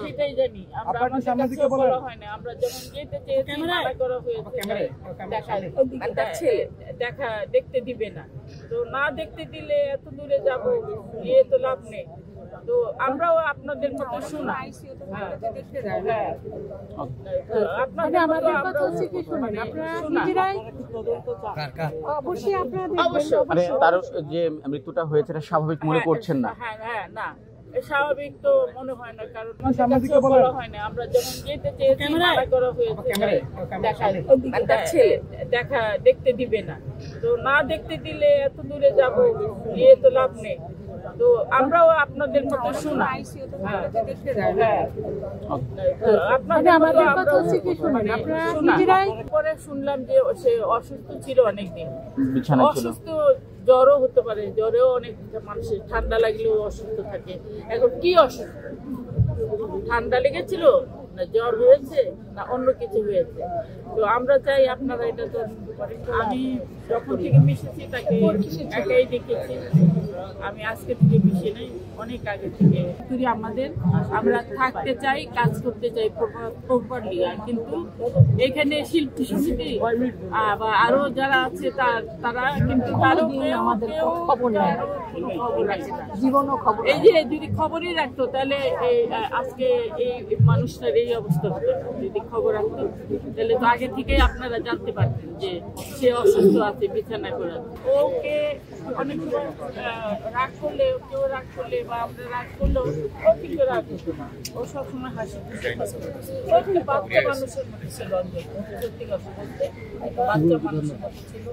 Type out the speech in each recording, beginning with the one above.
সেটাই জানি আমরা, আমাদের কাছে বলা হয় না, আমরা যখন যেতে চেয়েছি মানা করা হয়েছে দেখা দেখতে দিবে না, তো না দেখতে দিলে এত দূরে যাব গিয়ে তো লাভ নেই, তো আমরাও আপনাদের মতো শুনি। তার যে মৃত্যুটা হয়েছে এটা স্বাভাবিক মনে করছেন না? হ্যাঁ, না স্বাভাবিক তো মনে হয় না, কারণ বলা হয় না, আমরা যখন যেতে চেয়েছি মানা করা হয়েছে দেখা দেখতে দিবে না, তো না দেখতে দিলে এত দূরে যাব গিয়ে তো লাভ নেই, তো আমরাও আপনাদের মতো শুনি। পরে শুনলাম যে সে অসুস্থ ছিল অনেকদিন, অসুস্থ, জ্বরও হতে পারে, জ্বরেও অনেক মানুষের ঠান্ডা লাগলেও অসুস্থ থাকে। এখন কি অসুস্থ, ঠান্ডা লেগেছিল না জ্বর হয়েছে না অন্য কিছু হয়েছে, তো আমরা চাই আপনারা এটা তদন্ত করেন। আমি যখন থেকে মিশেছি তাকে একাই দেখেছি, আমি আজকে থেকে মিশে নেই, অনেক আগে থেকে আমাদের, আমরা থাকতে চাই, কাজ করতে চাই প্রপারলি, কিন্তু এখানে শিল্পী সমিতি বা আরো যারা আছে তারা কিন্তু কারো আমাদের খবর নেই, জীবনও খবর, এই যে যদি খবরই রাখতো তাহলে আজকে এই মানুষটার এই অবস্থা হতো না। যদি খবর রাখতো তাহলে তো আগে থেকেই আপনারা জানতে পারতেন যে সে অসুস্থ আছে, বিছানা করে আছে। ওকে অনেক সময় রাগ করলে, কেউ রাগ করলে বা আমরা রাগ করলেও ও কিন্তু রাগ হতো না, ও সবসময় হাসি খুশি, বাচ্চা মানুষের মধ্যে ছিল, সত্যি কথা বলতে বাচ্চা মানুষের মধ্যে ছিল,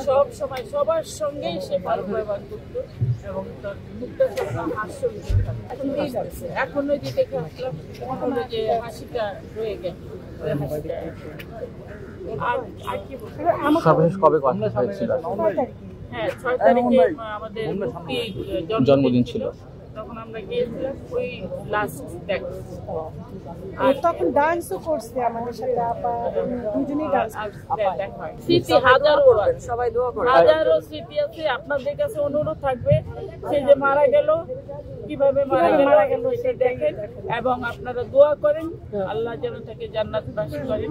সব সময় সবার সঙ্গেই সে ভালো ব্যবহার করতো এবং তার মুখটা সবসময় হাস্য এখনো যে দেখে আসলাম এখনো যে হাসিটা রয়ে গেছে। সর্বশেষ কবে কথা হয়েছিল? হ্যাঁ, 6 তারিখে আমাদের জন্মদিন ছিল, তখন আমরা গিয়েছিলাম, ওই লাস্ট দেখ, আর তখন ডান্সও করছে আমাদের সাথে, আপা দুজনেই ডান্স স্মৃতি হাজারো, সবাই দোয়া করে, হাজারো স্মৃতি আছে। আপনাদের কাছে অনুরোধ থাকবে, সে যে মারা গেল, কিভাবে মারা গেল সে দেখেন এবং আপনারা দোয়া করেন, আল্লাহ যেন তাকে জান্নাতবাসী করেন।